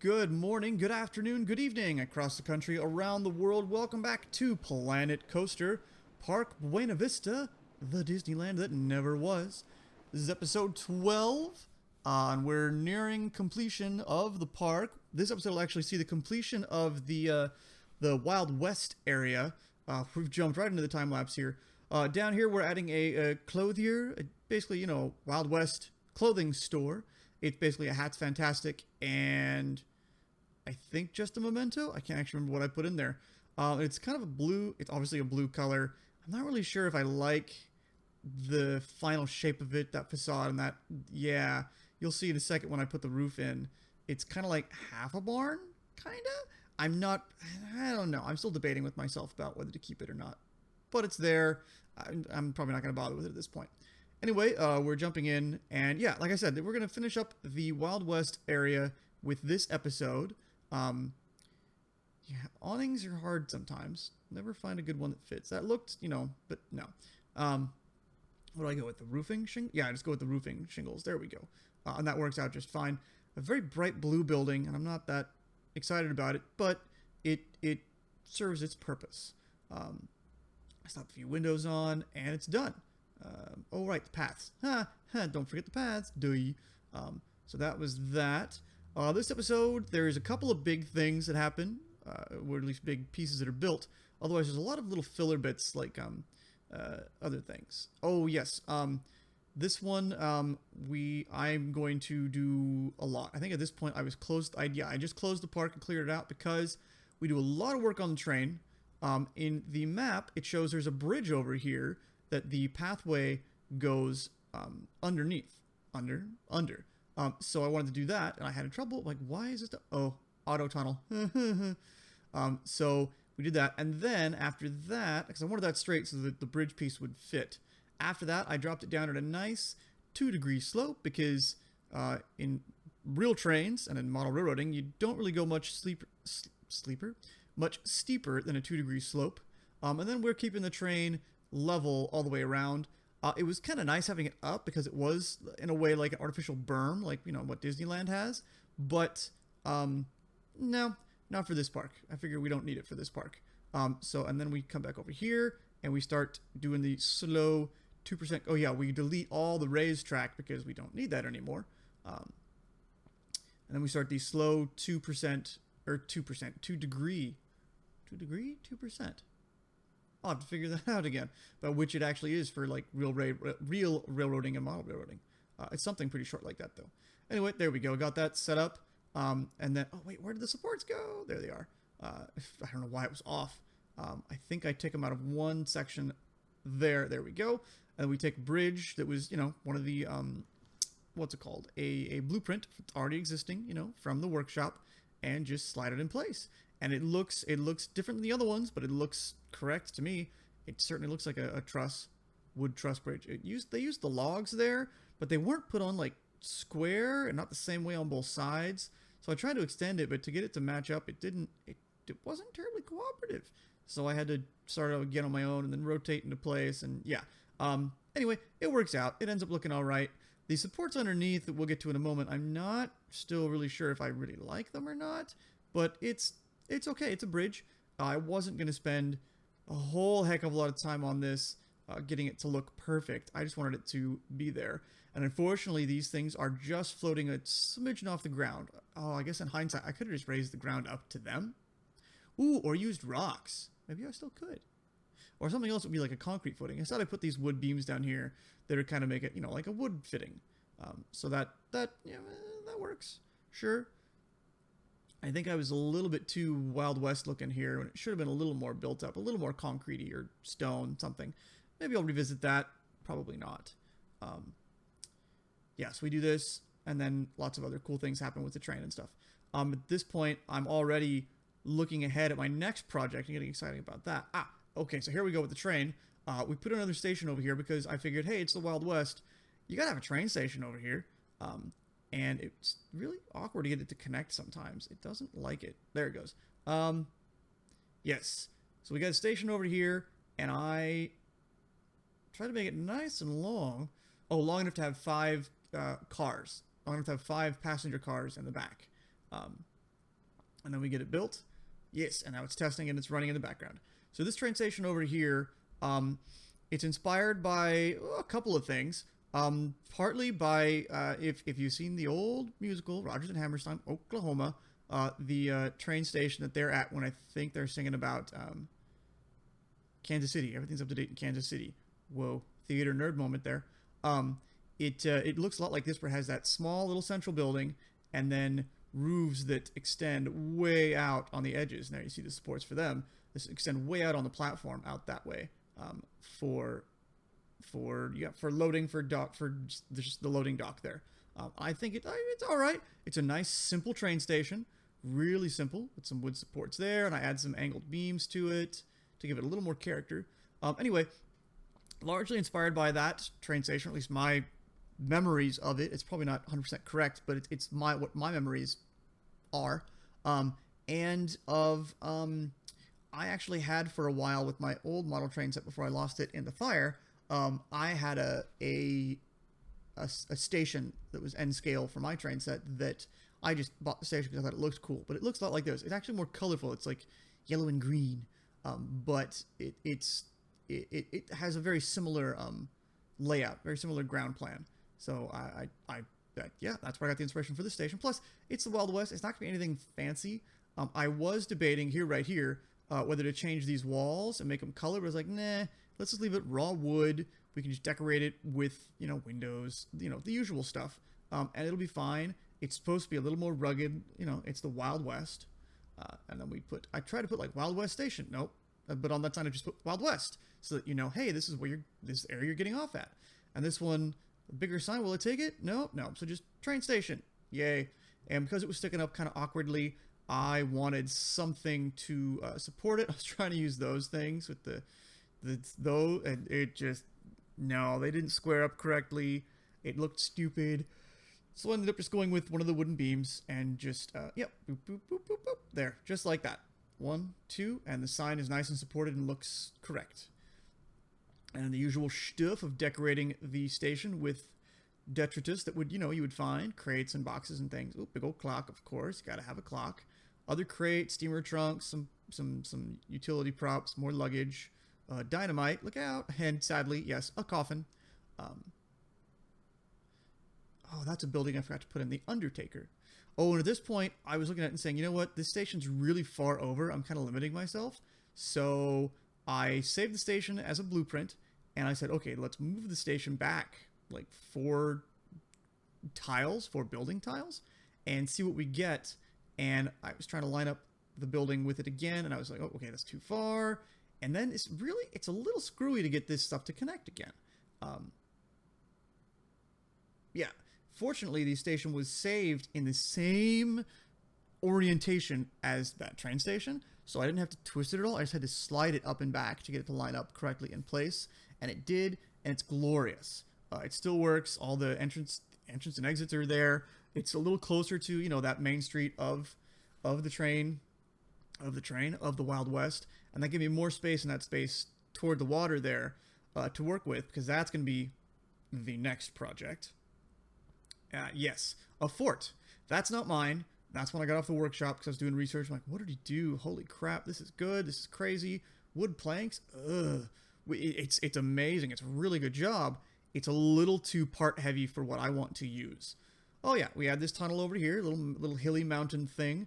Good morning, good afternoon, good evening across the country, around the world. Welcome back to Planet Coaster, Park Buena Vista, the Disneyland that never was. This is episode 12, and we're nearing completion of the park. This episode will actually see the completion of the Wild West area. We've jumped right into the time lapse here. Down here, we're adding a clothier, basically, Wild West clothing store. It's basically a Hats Fantastic and I think just a memento. I can't actually remember what I put in there. It's kind of a blue. It's obviously a blue color. I'm not really sure if I like the final shape of it, that facade and that. Yeah, you'll see in a second when I put the roof in. It's kind of like half a barn, kind of. I don't know. I'm still debating with myself about whether to keep it or not. But it's there. I'm probably not going to bother with it at this point. Anyway, we're jumping in. And yeah, like I said, we're going to finish up the Wild West area with this episode. Yeah, awnings are hard sometimes. Never find a good one that fits. That looked, but no. What do I go with? The roofing shingles? Yeah, I just go with the roofing shingles. There we go. And that works out just fine. A very bright blue building, and I'm not that excited about it, but it serves its purpose. I slapped a few windows on, and it's done. Oh, right, the paths. Don't forget the paths. So that was that. This episode, there's a couple of big things that happen, or at least big pieces that are built. Otherwise, there's a lot of little filler bits, like other things. Oh, yes. This one, I'm going to do a lot. I think at this point, I just closed the park and cleared it out because we do a lot of work on the train. In the map, it shows there's a bridge over here that the pathway goes underneath. Under. So I wanted to do that, and I had trouble. Like, why is this? Auto tunnel. So we did that, and then after that, because I wanted that straight so that the bridge piece would fit. After that, I dropped it down at a nice 2-degree slope because in real trains and in model railroading, you don't really go much much steeper than a 2-degree slope. And then we're keeping the train level all the way around. It was kind of nice having it up because it was, in a way, like an artificial berm, like, what Disneyland has. But, no, not for this park. I figure we don't need it for this park. And then we come back over here, and we start doing the slow 2%. Oh, yeah, we delete all the raised track because we don't need that anymore. And then we start the slow 2%, or 2%, 2-degree. 2%. I'll have to figure that out again, about which it actually is for like real railroading and model railroading. It's something pretty short like that though. Anyway, there we go. Got that set up. And then, oh wait, where did the supports go? There they are. I don't know why it was off. I think I take them out of one section there. There we go. And we take a bridge that was, one of the, what's it called? A blueprint already existing, from the workshop, and just slide it in place. And it looks different than the other ones, but it looks correct to me. It certainly looks like a wood truss bridge. They used the logs there, but they weren't put on like square and not the same way on both sides. So I tried to extend it, but to get it to match up, it wasn't terribly cooperative. So I had to start out again on my own and then rotate into place. And yeah. Anyway, it works out. It ends up looking all right. The supports underneath that we'll get to in a moment, I'm not still really sure if I really like them or not, but it's okay. It's a bridge. I wasn't going to spend a whole heck of a lot of time on this, getting it to look perfect. I just wanted it to be there. And unfortunately, these things are just floating a smidgen off the ground. Oh, I guess in hindsight, I could have just raised the ground up to them. Ooh, or used rocks. Maybe I still could. Or something else would be like a concrete footing. Instead, I put these wood beams down here that would kind of make it, like a wood fitting. So that works. Sure. I think I was a little bit too Wild West looking here when it should have been a little more built up, a little more concretey or stone, something. Maybe I'll revisit that. Probably not. So we do this, and then lots of other cool things happen with the train and stuff. At this point, I'm already looking ahead at my next project and getting excited about that. Okay, so here we go with the train. We put another station over here because I figured, hey, it's the Wild West. You gotta have a train station over here. And it's really awkward to get it to connect sometimes. It doesn't like it. There it goes. Yes. So we got a station over here, and I try to make it nice and long. Oh, long enough to have 5 cars. Long enough to have 5 passenger cars in the back. And then we get it built. Yes, and now it's testing and it's running in the background. So this train station over here, it's inspired by a couple of things. Partly by, if you've seen the old musical, Rodgers and Hammerstein, Oklahoma, the train station that they're at when I think they're singing about Kansas City. Everything's up to date in Kansas City. Whoa, theater nerd moment there. It looks a lot like this, where it has that small little central building and then roofs that extend way out on the edges. Now you see the supports for them. This extend way out on the platform out that way for loading for just the loading dock there. I think it's all right. It's a nice simple train station, really simple with some wood supports there, and I add some angled beams to it to give it a little more character. Anyway, largely inspired by that train station, at least my memories of it. It's probably not 100% correct, but it's what my memories are. And of I actually had for a while with my old model train set before I lost it in the fire. I had a station that was N scale for my train set that I just bought the station because I thought it looked cool. But it looks a lot like this. It's actually more colorful. It's like yellow and green, but it has a very similar layout, very similar ground plan. So yeah, that's where I got the inspiration for this station. Plus, it's the Wild West. It's not gonna be anything fancy. I was debating right here, whether to change these walls and make them color, but I was like, nah, let's just leave it raw wood. We can just decorate it with, windows, the usual stuff, and it'll be fine. It's supposed to be a little more rugged, it's the Wild West. And then I try to put like Wild West Station. Nope. But on that sign I just put Wild West, so that hey, this is this area you're getting off at. And this one, a bigger sign, will it take it? No. So just train station. Yay. And because it was sticking up kind of awkwardly, I wanted something to support it. I was trying to use those things with and it just, no, they didn't square up correctly. It looked stupid. So I ended up just going with one of the wooden beams and just, yep, boop, boop, boop, boop, boop, there, just like that. 1, 2, and the sign is nice and supported and looks correct. And the usual stuff of decorating the station with detritus that would, you would find, crates and boxes and things. Oh, big old clock, of course, gotta have a clock. Other crates, steamer trunks, some utility props, more luggage, dynamite, look out, and sadly, yes, a coffin. Oh, that's a building I forgot to put in, the Undertaker. Oh, and at this point, I was looking at it and saying, you know what, this station's really far over. I'm kind of limiting myself. So I saved the station as a blueprint, and I said, okay, let's move the station back like 4 building tiles, and see what we get. And I was trying to line up the building with it again, and I was like, oh, okay, that's too far. And then it's a little screwy to get this stuff to connect again. Yeah. Fortunately, the station was saved in the same orientation as that train station, so I didn't have to twist it at all. I just had to slide it up and back to get it to line up correctly in place, and it did, and it's glorious. It still works. All the entrance and exits are there. It's a little closer to, that main street of the Wild West, and that gave me more space in that space toward the water there to work with, because that's going to be the next project. Yes, a fort. That's not mine. That's when I got off the workshop because I was doing research. I'm like, what did he do? Holy crap, this is good. This is crazy. Wood planks? Ugh. It's amazing. It's a really good job. It's a little too part heavy for what I want to use. Oh yeah, we had this tunnel over here, little hilly mountain thing.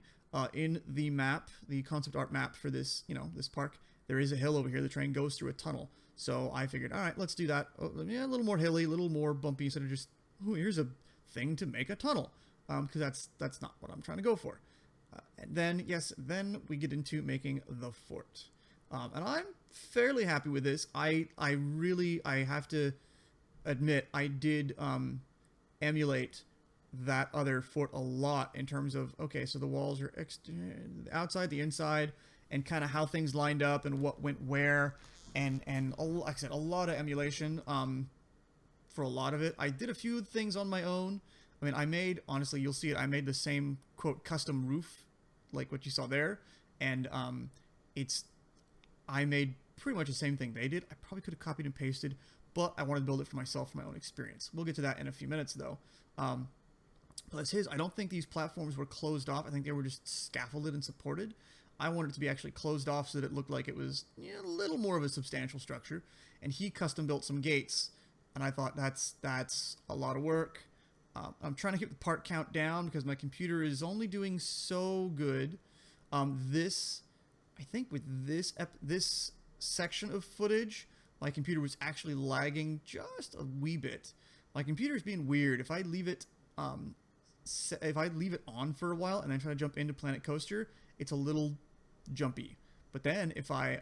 In the map, the concept art map for this, this park, there is a hill over here. The train goes through a tunnel. So I figured, all right, let's do that. Oh, yeah, a little more hilly, a little more bumpy, instead of just, oh, here's a thing to make a tunnel, because that's not what I'm trying to go for. And then we get into making the fort, and I'm fairly happy with this. I have to admit, I did emulate that other fort a lot in terms of, okay, so the walls are outside, the inside, and kind of how things lined up and what went where, and like I said, a lot of emulation. For a lot of it, I did a few things on my own. I mean, I made, honestly, you'll see it, I made the same, quote, custom roof, like what you saw there, and I made pretty much the same thing they did. I probably could have copied and pasted, but I wanted to build it for myself, for my own experience. We'll get to that in a few minutes, though. Well, that's his. I don't think these platforms were closed off. I think they were just scaffolded and supported. I wanted it to be actually closed off so that it looked like it was a little more of a substantial structure. And he custom built some gates, and I thought that's a lot of work. I'm trying to keep the part count down because my computer is only doing so good. I think with this section of footage, my computer was actually lagging just a wee bit. My computer is being weird. If I leave it on for a while and then try to jump into Planet Coaster, it's a little jumpy. But then if I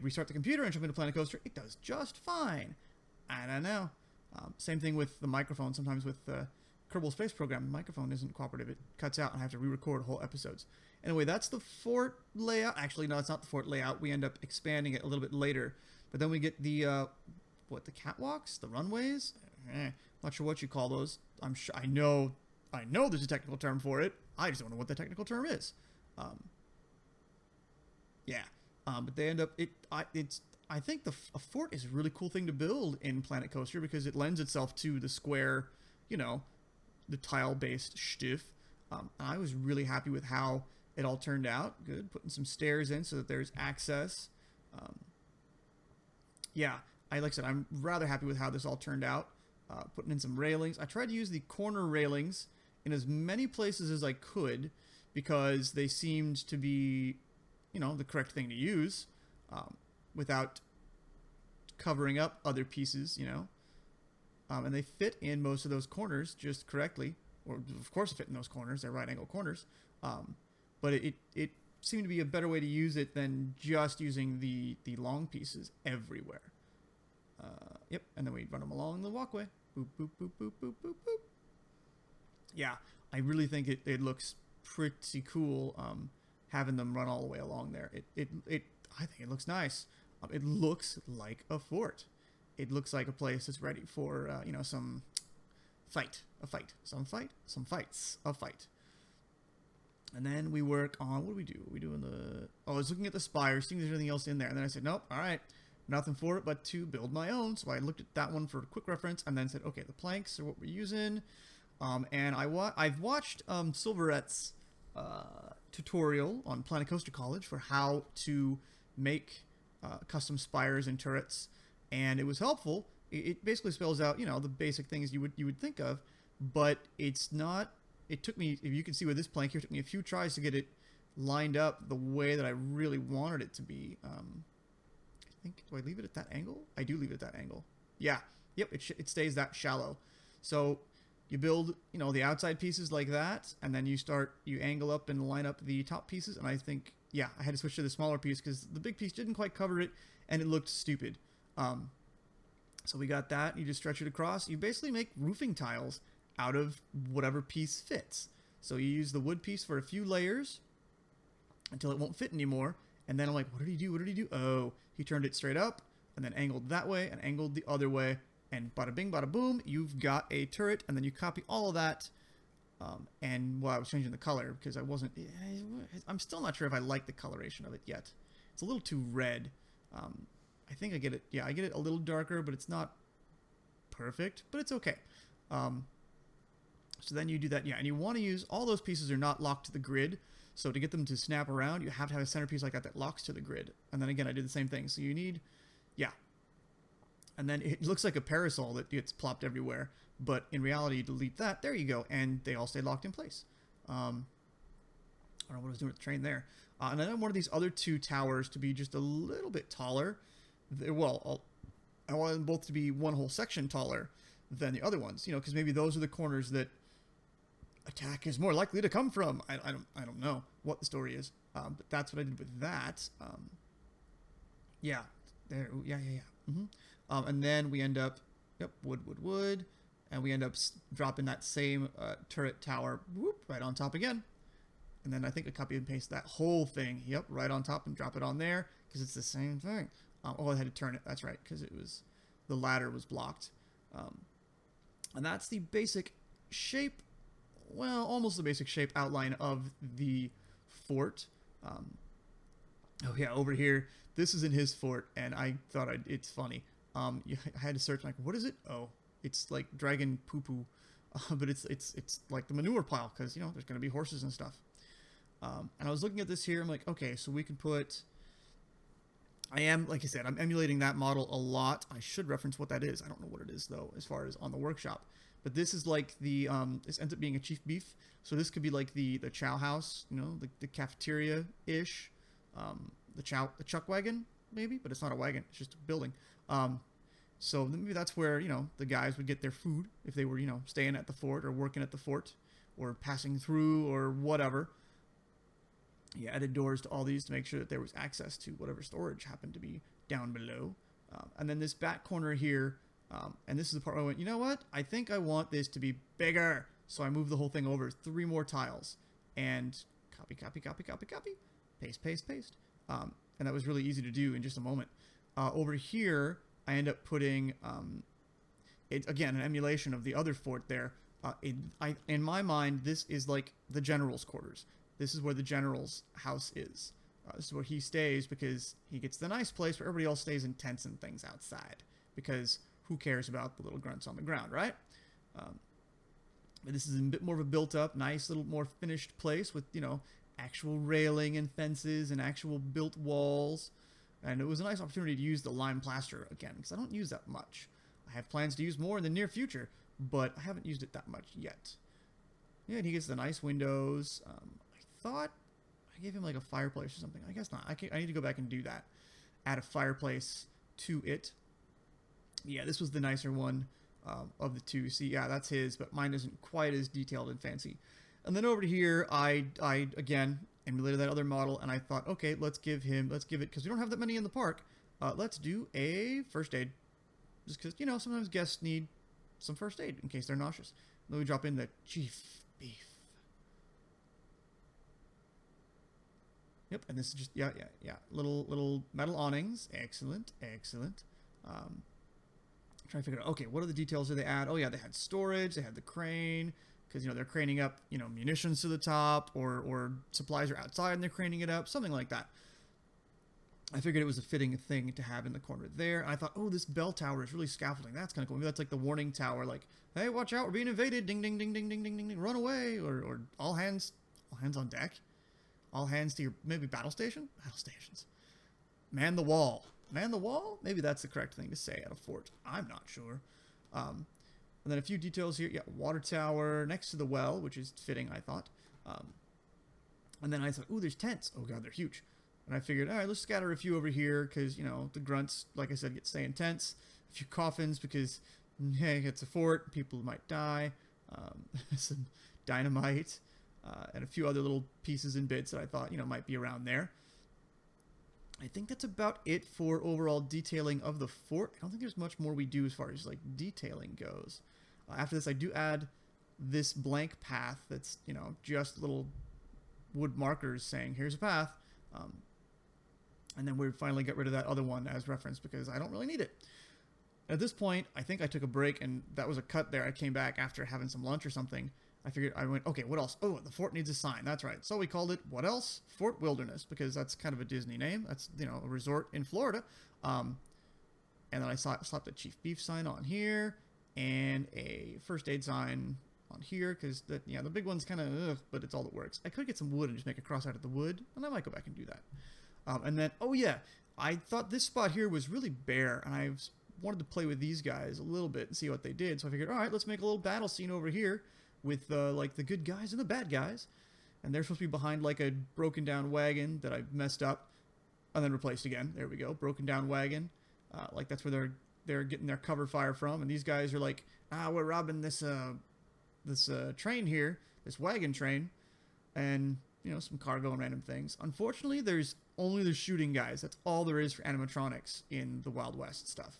restart the computer and jump into Planet Coaster, it does just fine. I don't know. Same thing with the microphone. Sometimes with the Kerbal Space Program, the microphone isn't cooperative. It cuts out and I have to re-record whole episodes. Anyway, that's the fort layout. Actually, no, it's not the fort layout. We end up expanding it a little bit later. But then we get the, the catwalks? The runways? Not sure what you call those. I'm sure, I know there's a technical term for it. I just don't know what the technical term is. But they end up, I think a fort is a really cool thing to build in Planet Coaster because it lends itself to the square, the tile-based shtiff. I was really happy with how it all turned out. Good. Putting some stairs in so that there's access. Like I said, I'm rather happy with how this all turned out. Putting in some railings. I tried to use the corner railings in as many places as I could because they seemed to be, the correct thing to use without covering up other pieces, and they fit in most of those corners just correctly. Or, of course, fit in those corners. They're right-angle corners. But it seemed to be a better way to use it than just using the long pieces everywhere. Yep, and then we run them along the walkway. Boop, boop, boop, boop, boop, boop, boop. Yeah, I really think it looks pretty cool having them run all the way along there. I think it looks nice. It looks like a fort. It looks like a place that's ready for, some fight. A fight. Some fights. A fight. And then we work on, what do? We doing I was looking at the spire, seeing if there's anything else in there. And then I said, nope, all right. Nothing for it but to build my own. So I looked at that one for a quick reference and then said, okay, the planks are what we're using. And I've watched Silverette's tutorial on Planet Coaster College for how to make custom spires and turrets, and it was helpful. It basically spells out, the basic things you would think of, but it's not. It took me, if you can see with this plank here, it took me a few tries to get it lined up the way that I really wanted it to be. I think, do I leave it at that angle? I do leave it at that angle. Yeah. Yep. It stays that shallow. So you build, the outside pieces like that, and then you angle up and line up the top pieces. And I think, I had to switch to the smaller piece because the big piece didn't quite cover it, and it looked stupid. So we got that. You just stretch it across. You basically make roofing tiles out of whatever piece fits. So you use the wood piece for a few layers until it won't fit anymore. And then I'm like, what did he do? What did he do? Oh, he turned it straight up and then angled that way and angled the other way. And bada bing, bada boom, you've got a turret. And then you copy all of that. I was changing the color because I'm still not sure if I like the coloration of it yet. It's a little too red. I think I get it. Yeah, I get it a little darker, but it's not perfect, but it's okay. So then you do that. Yeah, and you want to use, all those pieces are not locked to the grid. So to get them to snap around, you have to have a centerpiece like that locks to the grid. And then again, I did the same thing. So you need, and then it looks like a parasol that gets plopped everywhere. But in reality, you delete that. There you go. And they all stay locked in place. I don't know what I was doing with the train there. And then I wanted these other two towers to be just a little bit taller. I wanted them both to be one whole section taller than the other ones. Because maybe those are the corners that attack is more likely to come from. I don't know what the story is. But that's what I did with that. Mm-hmm. And then we end up, wood. And we end up dropping that same turret tower right on top again. And then I think I copy and paste that whole thing, right on top and drop it on there because it's the same thing. I had to turn it. That's right, because the ladder was blocked. And that's the basic shape, almost the basic shape outline of the fort. Over here, this is in his fort, and I thought it's funny. I had to search, like, what is it? Oh, it's like dragon poo poo, but it's like the manure pile because you know there's gonna be horses and stuff. And I was looking at this here. I'm like, okay, so we can put. I am, like I said, I'm emulating that model a lot. I should reference what that is. I don't know what it is though, as far as on the workshop. But this is like the this ends up being a chief beef. So this could be like the chow house, you know, the cafeteria ish, the chuck wagon maybe, but it's not a wagon. It's just a building. So maybe that's where, you know, the guys would get their food if they were, you know, staying at the fort or working at the fort or passing through or whatever. Yeah, added doors to all these to make sure that there was access to whatever storage happened to be down below. And then this back corner here, and this is the part where I went, you know what? I think I want this to be bigger. So I moved the whole thing over 3 more tiles. And copy, copy, copy, copy, copy. Paste, paste, paste. And that was really easy to do in just a moment. Over here, I end up putting, again, an emulation of the other fort there. In my mind, this is like the general's quarters. This is where the general's house is. This is where he stays because he gets the nice place where everybody else stays in tents and things outside. Because who cares about the little grunts on the ground, right? But this is a bit more of a built-up, nice little more finished place with, you know, actual railing and fences and actual built walls. And it was a nice opportunity to use the lime plaster again because I don't use that much. I have plans to use more in the near future, but I haven't used it that much yet. Yeah, and he gets the nice windows. I thought I gave him like a fireplace or something. I guess not. I need to go back and do that. Add a fireplace to it. Yeah, this was the nicer one of the two. See, yeah, that's his, but mine isn't quite as detailed and fancy. And then over here, I again emulated that other model, and I thought, okay, let's give it, because we don't have that many in the park. Let's do a first aid, just because, you know, sometimes guests need some first aid in case they're nauseous. And then we drop in the chief beef. Yep, and this is just, yeah. Little metal awnings. Excellent. Trying to figure out, okay, what are the details that they add? Oh, yeah, they had storage. They had the crane, because, you know, they're craning up, you know, munitions to the top, or supplies are outside and they're craning it up, something like that. I figured it was a fitting thing to have in the corner there. And I thought, oh, this bell tower is really scaffolding. That's kind of cool. Maybe that's like the warning tower, like, hey, watch out, we're being invaded. Ding, ding, ding, ding, ding, ding, ding, ding. Run away. Or all hands on deck. All hands to your, maybe battle station? Battle stations. Man the wall. Man the wall? Maybe that's the correct thing to say at a fort. I'm not sure. And then a few details here. Yeah, water tower next to the well, which is fitting, I thought. And then I thought, ooh, there's tents. Oh, God, they're huge. And I figured, all right, let's scatter a few over here because, you know, the grunts, like I said, get stay in tents. A few coffins because, hey, it's a fort. People might die. Some dynamite. And a few other little pieces and bits that I thought, you know, might be around there. I think that's about it for overall detailing of the fort. I don't think there's much more we do as far as, like, detailing goes. After this, I do add this blank path that's, you know, just little wood markers saying, here's a path. And then we finally get rid of that other one as reference because I don't really need it. At this point, I think I took a break, and that was a cut there. I came back after having some lunch or something. I went, okay, what else? Oh, the fort needs a sign. That's right. So we called it, what else? Fort Wilderness, because that's kind of a Disney name. That's, you know, a resort in Florida. And then I slapped a Chief Beef sign on here and a first aid sign on here because, the big one's kind of, but it's all that works. I could get some wood and just make a cross out of the wood, and I might go back and do that. And then, oh yeah, I thought this spot here was really bare, and I wanted to play with these guys a little bit and see what they did. So I figured, all right, let's make a little battle scene over here with like the good guys and the bad guys, and they're supposed to be behind like a broken down wagon that I messed up and then replaced again. There we go, broken down wagon. Like that's where they're getting their cover fire from, and these guys are like, we're robbing this train here, this wagon train, and you know, some cargo and random things. Unfortunately, there's only the shooting guys. That's all there is for animatronics in the Wild West stuff.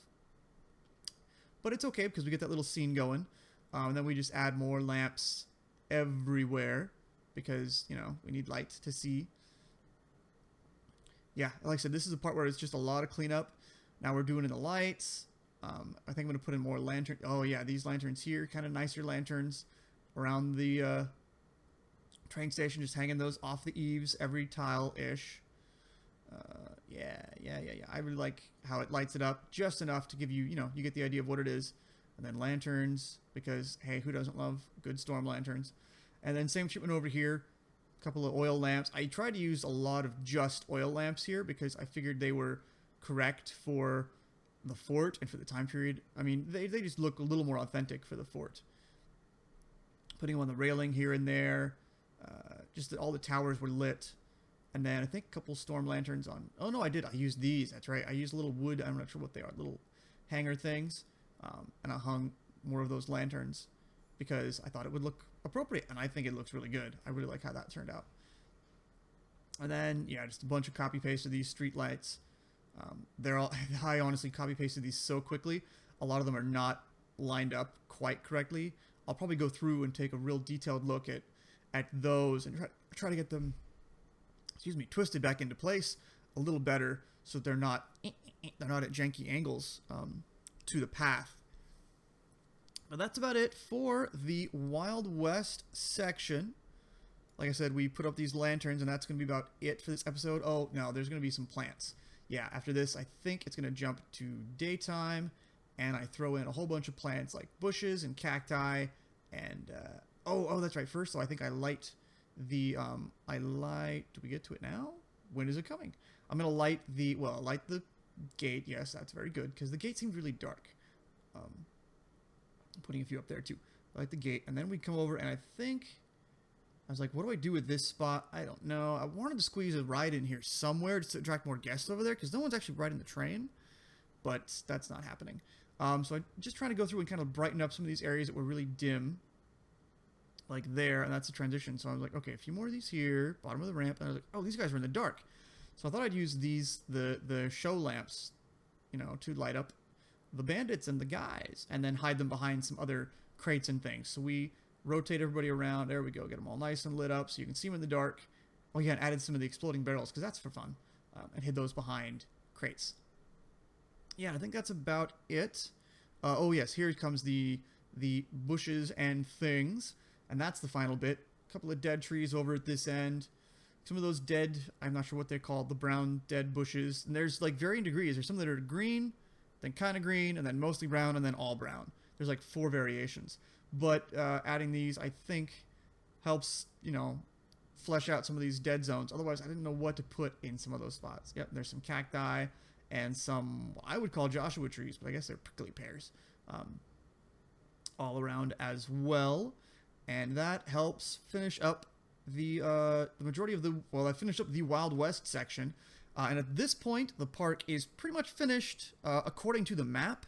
But it's okay because we get that little scene going. And then we just add more lamps everywhere because, you know, we need light to see. Yeah, like I said, this is the part where it's just a lot of cleanup. Now we're doing in the lights. I think I'm going to put in more lanterns. Oh, yeah, these lanterns here, kind of nicer lanterns around the train station, just hanging those off the eaves every tile-ish. Yeah. I really like how it lights it up just enough to give you, you know, you get the idea of what it is. And then lanterns, because, hey, who doesn't love good storm lanterns? And then same treatment over here. A couple of oil lamps. I tried to use a lot of just oil lamps here because I figured they were correct for the fort and for the time period. I mean, they just look a little more authentic for the fort. Putting them on the railing here and there. Just that all the towers were lit. And then I think a couple storm lanterns on... Oh, no, I did. I used these. That's right. I used a little wood. I'm not sure what they are. Little hanger things. And I hung more of those lanterns because I thought it would look appropriate. And I think it looks really good. I really like how that turned out. And then, yeah, just a bunch of copy-paste of these street lights. They're all... I honestly copy-pasted these so quickly. A lot of them are not lined up quite correctly. I'll probably go through and take a real detailed look at those and try to get them, twisted back into place a little better so they're not at janky angles to the path. But that's about it for the Wild West section. Like I said, we put up these lanterns, and that's going to be about it for this episode. Oh, no, there's going to be some plants. Yeah, after this, I think it's going to jump to daytime, and I throw in a whole bunch of plants like bushes and cacti, and, oh, that's right. First, though, I think I light the, do we get to it now? When is it coming? I'm going to light the gate. Yes, that's very good, because the gate seemed really dark. I'm putting a few up there, too. I light the gate, and then we come over, and I was like, what do I do with this spot? I don't know. I wanted to squeeze a ride in here somewhere just to attract more guests over there, because no one's actually riding the train, but that's not happening. So I'm just trying to go through and kind of brighten up some of these areas that were really dim, like there, and that's the transition. So I was like, okay, a few more of these here, bottom of the ramp, and I was like, oh, these guys are in the dark. So I thought I'd use these, the show lamps, to light up the bandits and the guys, and then hide them behind some other crates and things. So we rotate everybody around. There we go. Get them all nice and lit up so you can see them in the dark. Oh yeah, and added some of the exploding barrels because that's for fun, and hid those behind crates. Yeah, I think that's about it. Oh yes, here comes the bushes and things, and that's the final bit. A couple of dead trees over at this end. Some of those dead, I'm not sure what they're called, the brown dead bushes. And there's like varying degrees. There's some that are green, then kind of green, and then mostly brown, and then all brown. There's like 4 variations. But adding these, I think, helps, flesh out some of these dead zones. Otherwise, I didn't know what to put in some of those spots. Yep, there's some cacti and some, I would call Joshua trees, but I guess they're prickly pears all around as well. And that helps finish up the majority of the, I finished up the Wild West section. And at this point, the park is pretty much finished according to the map,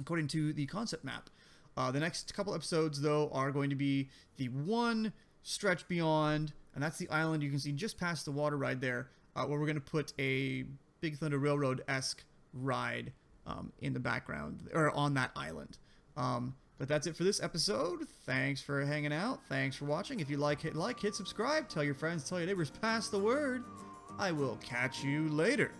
according to the concept map. The next couple episodes, though, are going to be the one stretch beyond, and that's the island you can see just past the water ride there, where we're going to put a Big Thunder Railroad-esque ride in the background, or on that island. But that's it for this episode. Thanks for hanging out. Thanks for watching. If you hit like, hit subscribe, tell your friends, tell your neighbors, pass the word. I will catch you later.